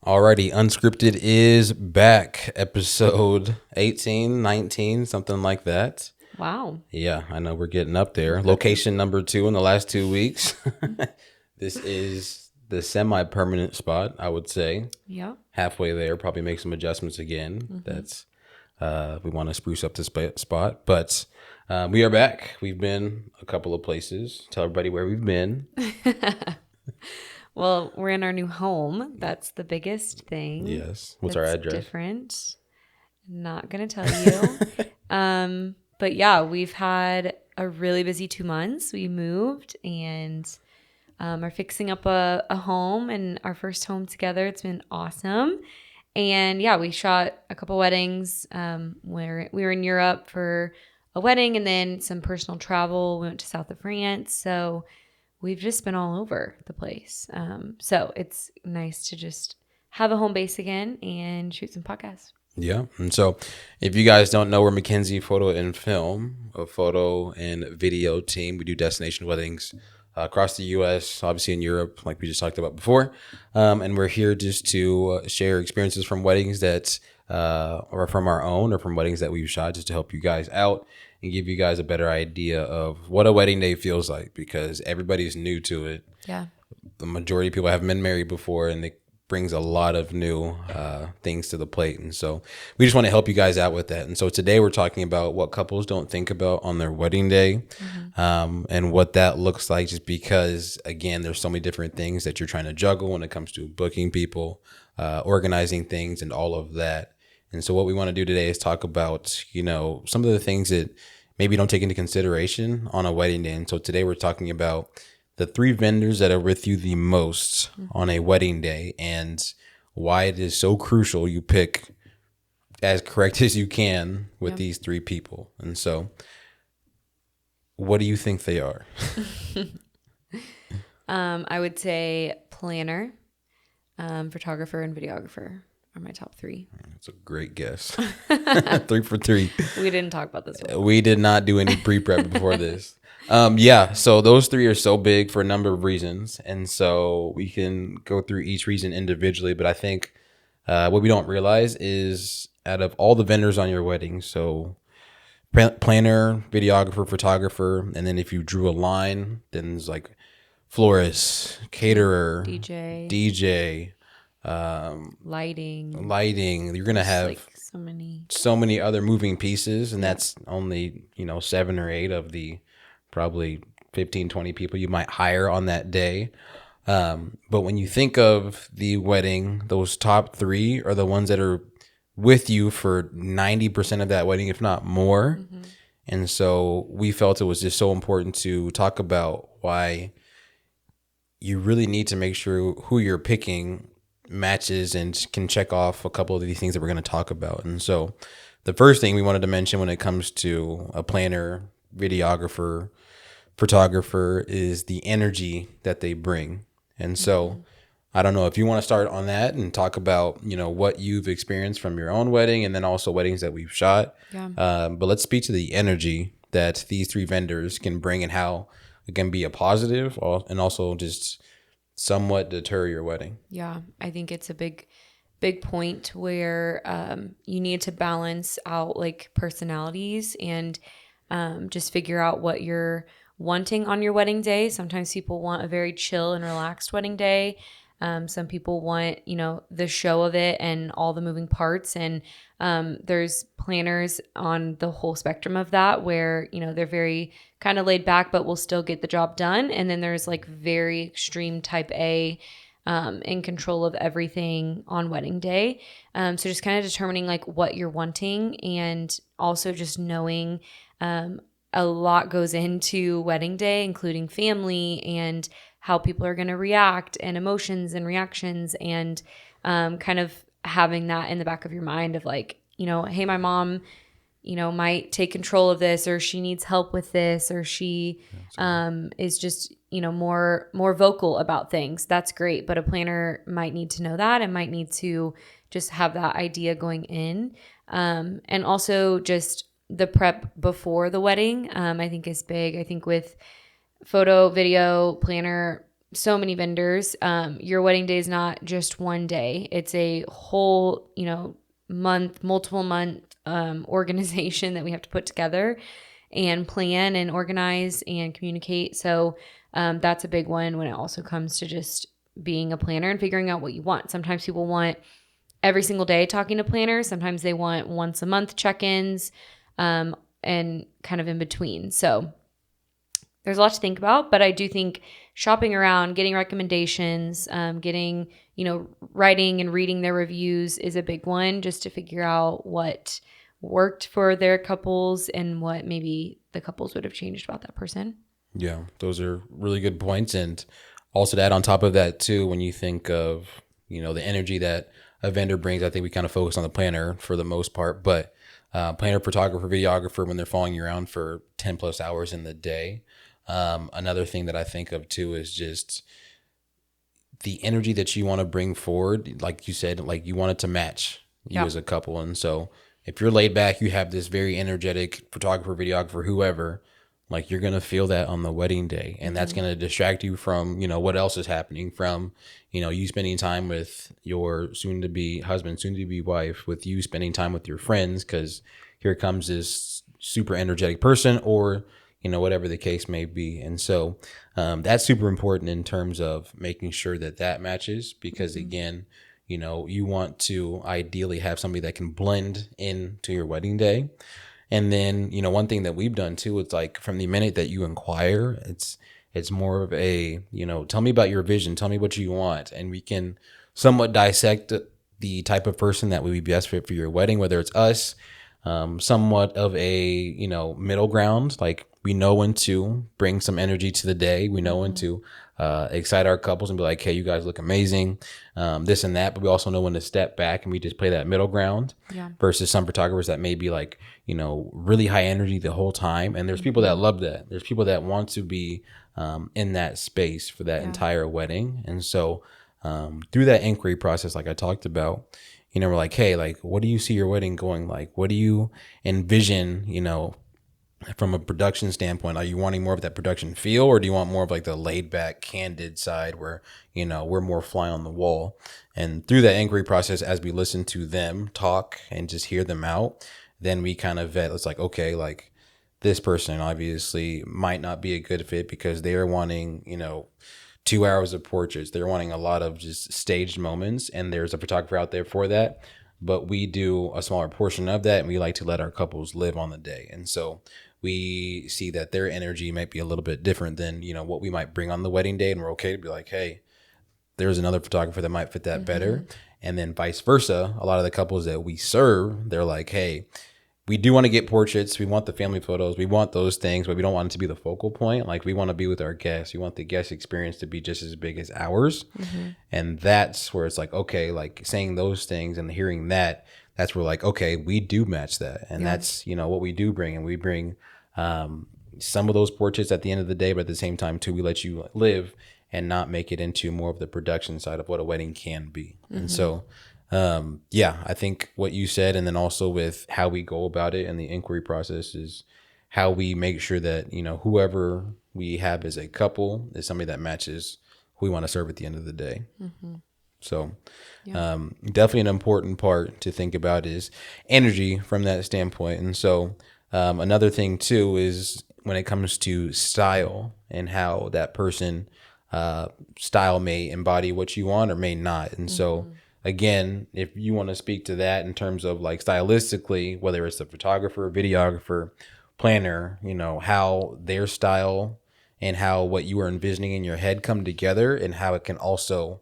Alrighty, Unscripted is back. Episode 18, 19, something like that. Wow. Yeah, I know we're getting up there. Location number 2 in the last 2 weeks. This is the semi-permanent spot, I would say. Yeah. Halfway there, probably make some adjustments again. That's we want to spruce up this spot. But we are back. We've been a couple of places. Tell everybody where we've been. Well, we're in our new home. That's the biggest thing. Yes. What's our address? Different. Not gonna tell you. But yeah, we've had a really busy 2 months. We moved and are fixing up a home and our first home together. It's been awesome. And yeah, we shot a couple weddings. Where we were in Europe for a wedding and then some personal travel. We went to south of France. So we've just been all over the place. So it's nice to just have a home base again and shoot some podcasts. Yeah. And so if you guys don't know, we're McKenzie Photo and Film, a photo and video team. We do destination weddings across the U.S., obviously in Europe, like we just talked about before. And we're here just to share experiences from weddings that are from our own or from weddings that we've shot, just to help you guys out and give you guys a better idea of what a wedding day feels like, because everybody's new to it. Yeah. The majority of people haven't been married before, and it brings a lot of new things to the plate. And so we just want to help you guys out with that. And so today we're talking about what couples don't think about on their wedding day, and what that looks like, just because, again, there's so many different things that you're trying to juggle when it comes to booking people, organizing things, and all of that. And so what we want to do today is talk about, some of the things that maybe don't take into consideration on a wedding day. And so today we're talking about the 3 vendors that are with you the most on a wedding day, and why it is so crucial you pick as correct as you can with these 3 people. And so what do you think they are? I would say planner, photographer, and videographer are my top 3. That's a great guess. 3 for 3. We didn't talk about this one. We did not do any pre-prep before this. So those 3 are so big for a number of reasons. And so we can go through each reason individually. But I think what we don't realize is, out of all the vendors on your wedding, so planner, videographer, photographer, and then if you drew a line, then there's like florist, caterer, DJ, lighting. You're going to have like so many other moving pieces, and that's only 7 or 8 of the probably 15, 20 people you might hire on that day. But when you think of the wedding, those top 3 are the ones that are with you for 90% of that wedding, if not more. And so we felt it was just so important to talk about why you really need to make sure who you're picking matches and can check off a couple of these things that we're going to talk about. And so the first thing we wanted to mention when it comes to a planner, videographer, photographer is the energy that they bring. And so I don't know if you want to start on that and talk about, what you've experienced from your own wedding and then also weddings that we've shot. But let's speak to the energy that these 3 vendors can bring and how it can be a positive and also just somewhat deter your wedding. Yeah, I think it's a big point where you need to balance out like personalities and just figure out what you're wanting on your wedding day. Sometimes people want a very chill and relaxed wedding day. Some people want, the show of it and all the moving parts. And there's planners on the whole spectrum of that where, they're very kind of laid back, but will still get the job done. And then there's like very extreme type A, in control of everything on wedding day. So just kind of determining like what you're wanting, and also just knowing a lot goes into wedding day, including family and how people are going to react and emotions and reactions, and kind of having that in the back of your mind of like, hey, my mom, might take control of this, or she needs help with this, or she is just, more vocal about things. That's great. But a planner might need to know that and might need to just have that idea going in. And also just the prep before the wedding, I think is big. I think with photo, video, planner, so many vendors. Your wedding day is not just one day. It's a whole, multiple month organization that we have to put together and plan and organize and communicate. So that's a big one when it also comes to just being a planner and figuring out what you want. Sometimes people want every single day talking to planners. Sometimes they want once a month check-ins and kind of in between. So there's a lot to think about, but I do think shopping around, getting recommendations, getting, writing and reading their reviews is a big one, just to figure out what worked for their couples and what maybe the couples would have changed about that person. Yeah, those are really good points. And also to add on top of that too, when you think of, the energy that a vendor brings, I think we kind of focus on the planner for the most part, but planner, photographer, videographer, when they're following you around for 10 plus hours in the day. Another thing that I think of too is just the energy that you want to bring forward. Like you said, like you want it to match you as a couple. And so if you're laid back, you have this very energetic photographer, videographer, whoever, like you're going to feel that on the wedding day. And that's going to distract you from, what else is happening, from, you spending time with your soon to be husband, soon to be wife, with you spending time with your friends, because here comes this super energetic person, or whatever the case may be. And so that's super important in terms of making sure that that matches, because again, you want to ideally have somebody that can blend into your wedding day. And then, one thing that we've done too, it's like from the minute that you inquire, it's more of a, tell me about your vision, tell me what you want. And we can somewhat dissect the type of person that would be best fit for your wedding, whether it's us, somewhat of a, middle ground. Like we know when to bring some energy to the day. We know when to excite our couples and be like, hey, you guys look amazing, this and that. But we also know when to step back and we just play that middle ground versus some photographers that may be like, really high energy the whole time. And there's people that love that. There's people that want to be in that space for that entire wedding. And so through that inquiry process, like I talked about, we're like, hey, like, what do you see your wedding going like? What do you envision, from a production standpoint? Are you wanting more of that production feel, or do you want more of like the laid back, candid side where, we're more fly on the wall? And through that inquiry process, as we listen to them talk and just hear them out, then we kind of vet. It's like, okay, like this person obviously might not be a good fit because they are wanting, 2 hours of portraits. They're wanting a lot of just staged moments, and there's a photographer out there for that. But we do a smaller portion of that, and we like to let our couples live on the day. And so we see that their energy might be a little bit different than, what we might bring on the wedding day. And we're okay to be like, hey, there's another photographer that might fit that better. And then vice versa. A lot of the couples that we serve, they're like, hey, we do want to get portraits. We want the family photos. We want those things, but we don't want it to be the focal point. Like we want to be with our guests. We want the guest experience to be just as big as ours. And that's where it's like, okay, like saying those things and hearing that, that's where like, okay, we do match that. And that's, what we do bring. And we bring some of those portraits at the end of the day, but at the same time too, we let you live and not make it into more of the production side of what a wedding can be. And so I think what you said, and then also with how we go about it and the inquiry process, is how we make sure that, whoever we have as a couple is somebody that matches who we want to serve at the end of the day. So definitely an important part to think about is energy from that standpoint. And so another thing too is when it comes to style and how that person style may embody what you want or may not. And so again, if you want to speak to that in terms of like stylistically, whether it's the photographer, videographer, planner, how their style and how what you are envisioning in your head come together, and how it can also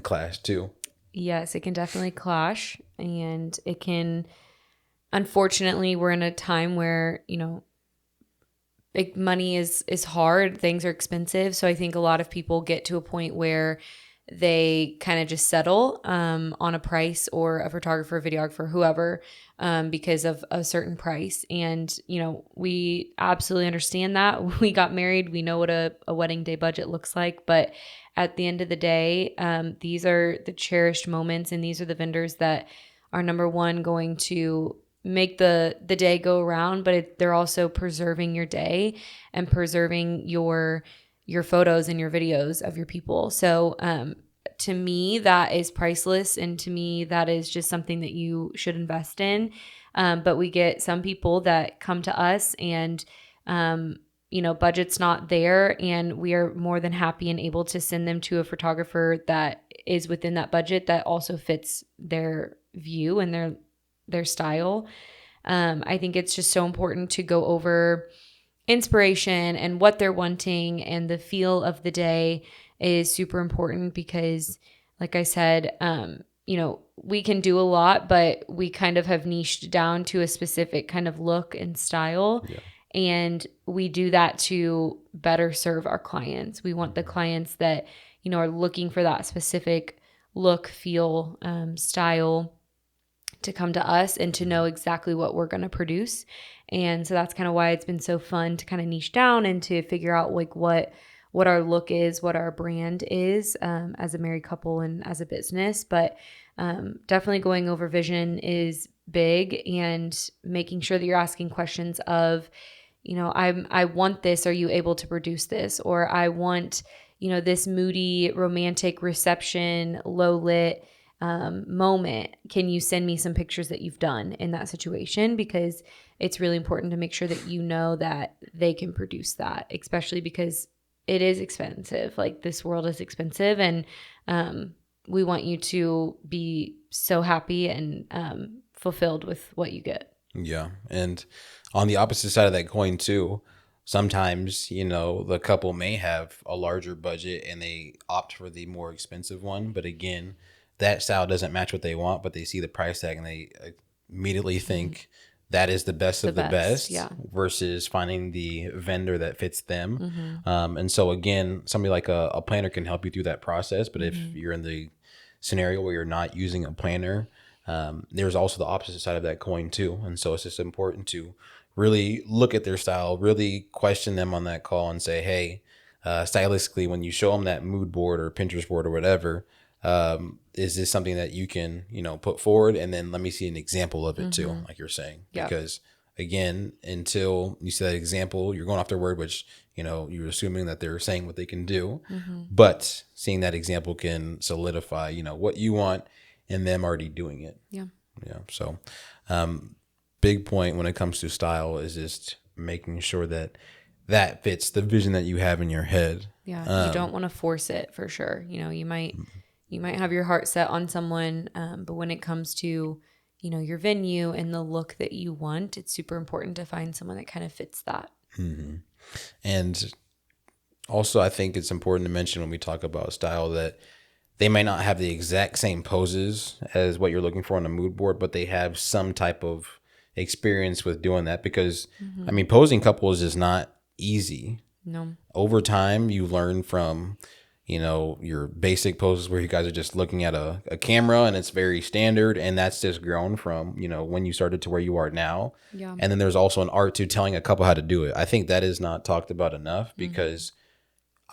clash too. Yes, it can definitely clash, and it can, unfortunately, we're in a time where, big money is hard. Things are expensive. So I think a lot of people get to a point where they kind of just settle on a price, or a photographer, videographer, whoever, because of a certain price. And, we absolutely understand that. We got married. We know what a wedding day budget looks like. But at the end of the day, these are the cherished moments, and these are the vendors that are, number one, going to make the day go around, but they're also preserving your day and preserving your your photos and your videos of your people. So to me, that is priceless. And to me, that is just something that you should invest in. But we get some people that come to us and, budget's not there, and we are more than happy and able to send them to a photographer that is within that budget that also fits their view and their style. I think it's just so important to go over inspiration and what they're wanting, and the feel of the day is super important because, like I said, we can do a lot, but we kind of have niched down to a specific kind of look and style. Yeah. And we do that to better serve our clients. We want the clients that, are looking for that specific look, feel, style to come to us and to know exactly what we're going to produce. And so that's kind of why it's been so fun to kind of niche down and to figure out like what our look is, what our brand is, as a married couple and as a business. But definitely going over vision is big, and making sure that you're asking questions of, I want this. Are you able to produce this? Or I want, this moody, romantic reception, low lit moment. Can you send me some pictures that you've done in that situation? Because it's really important to make sure that that they can produce that, especially because it is expensive. Like, this world is expensive, and we want you to be so happy and fulfilled with what you get. Yeah. And on the opposite side of that coin too, sometimes, the couple may have a larger budget and they opt for the more expensive one. But again, that style doesn't match what they want, but they see the price tag and they immediately think that is the best of the best, yeah. versus finding the vendor that fits them. And so again, somebody like a planner can help you through that process. But if you're in the scenario where you're not using a planner, there's also the opposite side of that coin too. And so it's just important to really look at their style, really question them on that call and say, hey, stylistically, when you show them that mood board or Pinterest board or whatever, is this something that you can, put forward? And then let me see an example of it too, like you're saying. Yeah. Because again, until you see that example, you're going off their word, which, you're assuming that they're saying what they can do. But seeing that example can solidify, what you want and them already doing it. Yeah. Yeah. So big point when it comes to style is just making sure that fits the vision that you have in your head. Yeah. You don't want to force it, for sure. You might have your heart set on someone, but when it comes to, your venue and the look that you want, it's super important to find someone that kind of fits that. And also, I think it's important to mention when we talk about style that they may not have the exact same poses as what you're looking for on a mood board, but they have some type of experience with doing that, because posing couples is not easy. No. Over time, you learn from, your basic poses where you guys are just looking at a camera and it's very standard, and that's just grown from, when you started to where you are now. Yeah. And then there's also an art to telling a couple how to do it. I think that is not talked about enough, because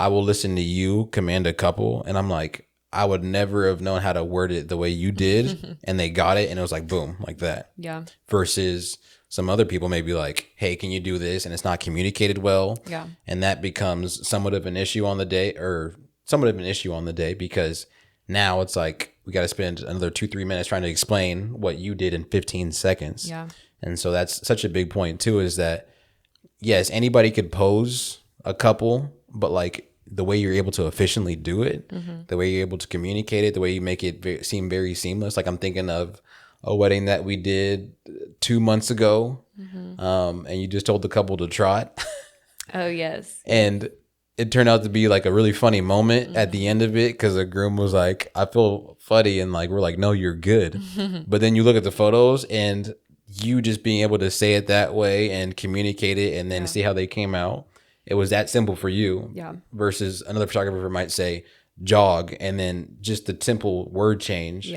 I will listen to you command a couple and I'm like, I would never have known how to word it the way you did. And they got it and it was like, boom, like that. Yeah. Versus some other people may be like, hey, can you do this? And it's not communicated well. Yeah. And that becomes somewhat of an issue on the day, because now it's like, we got to spend another 2-3 minutes trying to explain what you did in 15 seconds. Yeah. And so that's such a big point too, is that yes, anybody could pose a couple, but like, the way you're able to efficiently do it, the way you're able to communicate it, the way you make it seem very seamless. Like, I'm thinking of a wedding that we did 2 months ago, and you just told the couple to trot. Oh, yes. And it turned out to be like a really funny moment at the end of it, because the groom was like, I feel funny. And like, we're like, no, you're good. But then you look at the photos and you just being able to say it that way and communicate it and then see how they came out. It was that simple for you. Yeah. Versus another photographer might say jog, and then just the simple word change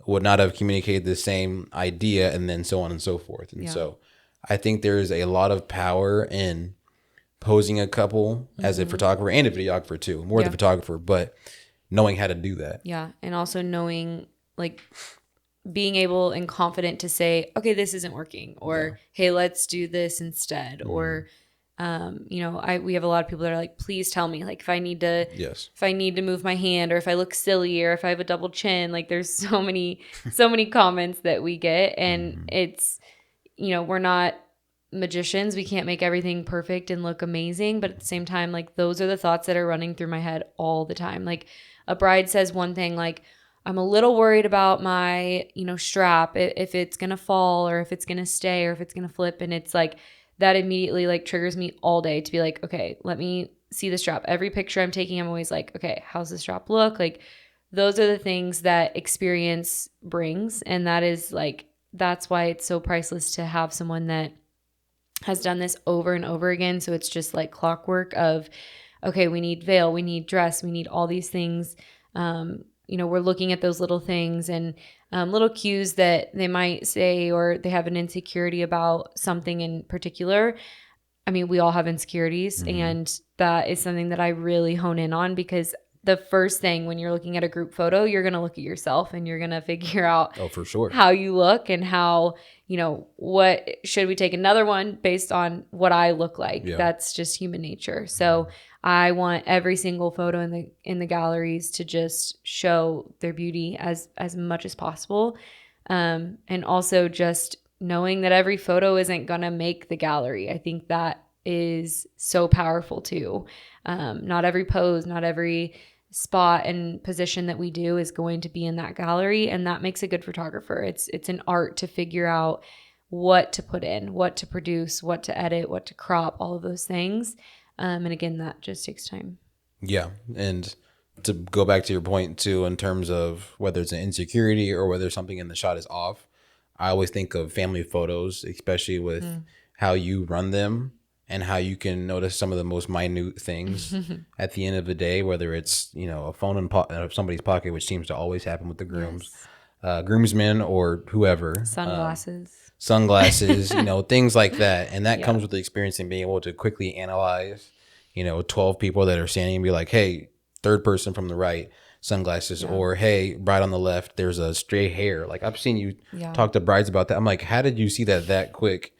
would not have communicated the same idea, and then so on and so forth. And so I think there is a lot of power in posing a couple as a photographer and a videographer too, more the photographer, but knowing how to do that. Yeah. And also knowing, like, being able and confident to say, okay, this isn't working, or hey, let's do this instead, or We have a lot of people that are like, please tell me, like, if I need to Yes. move my hand, or if I look silly, or if I have a double chin. Like, there's so many comments that we get, and it's, we're not magicians. We can't make everything perfect and look amazing, but at the same time, like, those are the thoughts that are running through my head all the time. Like, a bride says one thing, like, I'm a little worried about my, strap, if it's going to fall, or if it's going to stay, or if it's going to flip. And it's like, that immediately like triggers me all day to be like, okay, let me see the strap. Every picture I'm taking, I'm always like, okay, how's the strap look? Like, those are the things that experience brings. And that's why it's so priceless to have someone that has done this over and over again. So it's just like clockwork of, okay, we need veil, we need dress, we need all these things. We're looking at those little things and little cues that they might say, or they have an insecurity about something in particular. I mean, we all have insecurities, and that is something that I really hone in on, because the first thing when you're looking at a group photo, you're going to look at yourself and you're going to figure out for sure how you look, and how, what should we take another one based on what I look like. Yeah. That's just human nature. So I want every single photo in the galleries to just show their beauty as much as possible. And also just knowing that every photo isn't going to make the gallery. I think that is so powerful too. Not every pose, not every spot and position that we do is going to be in that gallery, and that makes a good photographer. It's an art to figure out what to put in, what to produce, what to edit, what to crop, all of those things. And again, that just takes time. Yeah. And to go back to your point too, in terms of whether it's an insecurity or whether something in the shot is off, I always think of family photos, especially with how you run them and how you can notice some of the most minute things at the end of the day, whether it's, a phone in somebody's pocket, which seems to always happen with the groomsmen or whoever. Sunglasses, things like that. And that comes with the experience and being able to quickly analyze, 12 people that are standing and be like, hey, third person from the right, sunglasses, or hey, bride on the left, there's a stray hair. Like, I've seen you talk to brides about that. I'm like, how did you see that quick?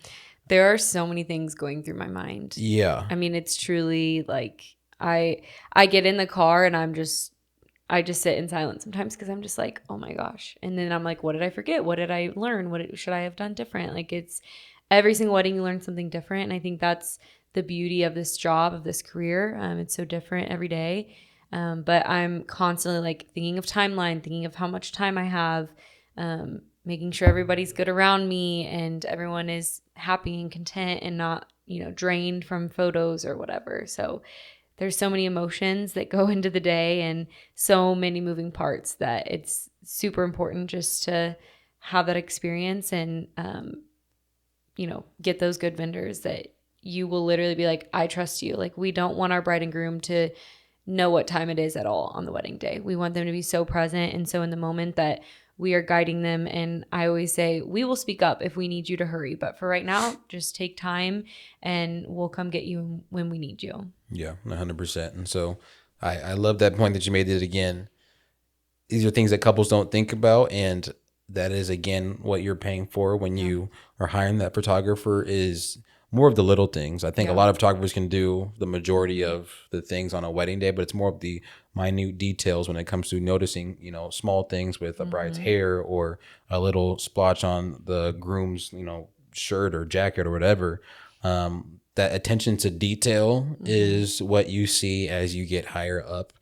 There are so many things going through my mind. Yeah. I mean, it's truly like, I get in the car and I just sit in silence sometimes, because I'm just like, oh my gosh. And then I'm like, what did I forget? What did I learn? Should I have done different? Like, it's every single wedding you learn something different. And I think that's the beauty of this job, of this career. It's so different every day. But I'm constantly like thinking of timeline, thinking of how much time I have, making sure everybody's good around me and everyone is happy and content and not, drained from photos or whatever. So there's so many emotions that go into the day and so many moving parts that it's super important just to have that experience and, get those good vendors that you will literally be like, I trust you. Like, we don't want our bride and groom to know what time it is at all on the wedding day. We want them to be so present and so in the moment that we are guiding them. And I always say, we will speak up if we need you to hurry. But for right now, just take time and we'll come get you when we need you. Yeah, 100%. And so I love that point that you made it again. These are things that couples don't think about. And that is, again, what you're paying for when you are hiring that photographer is more of the little things. I think a lot of photographers can do the majority of the things on a wedding day, but it's more of the minute details when it comes to noticing, small things with a bride's hair or a little splotch on the groom's, shirt or jacket or whatever. That attention to detail is what you see as you get higher up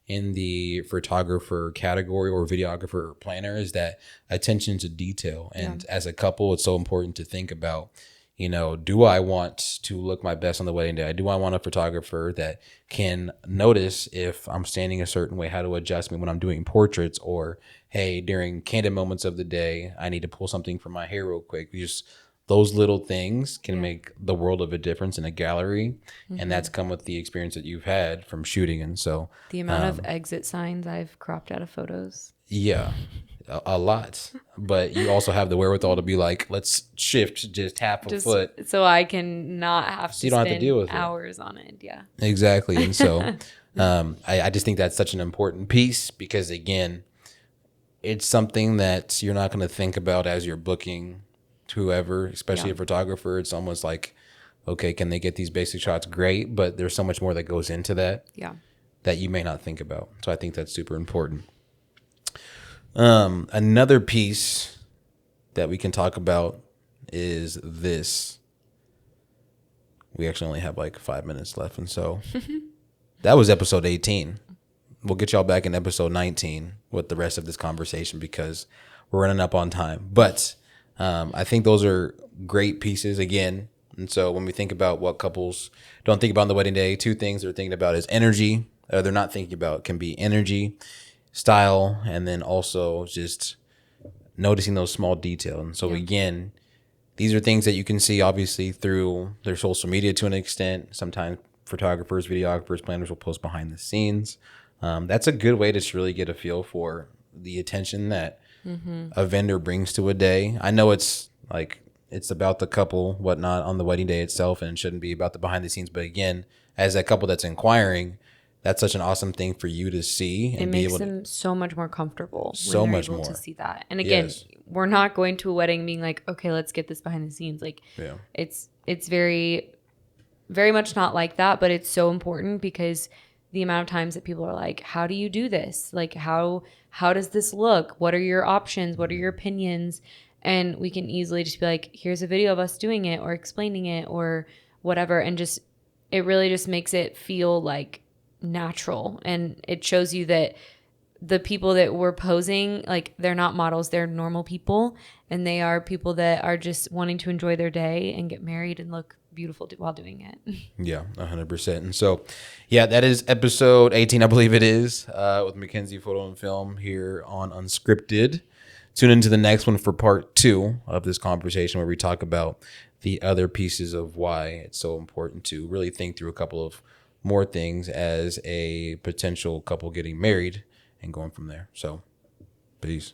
in the photographer category or videographer or planner, is that attention to detail. And as a couple, it's so important to think about, do I want to look my best on the wedding day? Do I want a photographer that can notice if I'm standing a certain way, how to adjust me when I'm doing portraits, or, hey, during candid moments of the day, I need to pull something from my hair real quick. Just those little things can make the world of a difference in a gallery. And that's come with the experience that you've had from shooting. And so the amount of exit signs I've cropped out of photos. Yeah. A lot, but you also have the wherewithal to be like, let's shift just half a foot, so I can not have to don't spend have to deal with hours on it. Yeah, exactly. And so, I just think that's such an important piece, because again, it's something that you're not going to think about as you're booking whoever, especially a photographer. It's almost like, Okay, can they get these basic shots? Great, but there's so much more that goes into that Yeah. that you may not think about. So I think that's super important. Another piece that we can talk about is this. We actually only have like 5 minutes left, and so that was episode 18. We'll get y'all back in episode 19 with the rest of this conversation because we're running up on time. But I think those are great pieces again. And so when we think about what couples don't think about on the wedding day, two things they're thinking about is energy. They're not thinking about can be energy, style, and then also just noticing those small details. And so again, these are things that you can see obviously through their social media to an extent. Sometimes photographers, videographers, planners will post behind the scenes. That's a good way to just really get a feel for the attention that a vendor brings to a day. I know it's like it's about the couple, whatnot, on the wedding day itself, and it shouldn't be about the behind the scenes. But again, as that couple that's inquiring, that's such an awesome thing for you to see and It be makes able them so much more comfortable So when they're much able more. to see that. And again, Yes. we're not going to a wedding being like, okay, let's get this behind the scenes. Like, Yeah. it's very, very much not like that, but it's so important because the amount of times that people are like, how do you do this? Like, how does this look? What are your options? What are your opinions? And we can easily just be like, here's a video of us doing it or explaining it or whatever. And just, it really just makes it feel like natural. And it shows you that the people that we're posing, like, they're not models, they're normal people. And they are people that are just wanting to enjoy their day and get married and look beautiful while doing it. Yeah, 100%. And so, yeah, that is episode 18, I believe it is, with Mackenzie Photo and Film here on Unscripted. Tune into the next one for part 2 of this conversation where we talk about the other pieces of why it's so important to really think through a couple of more things as a potential couple getting married and going from there. So, peace.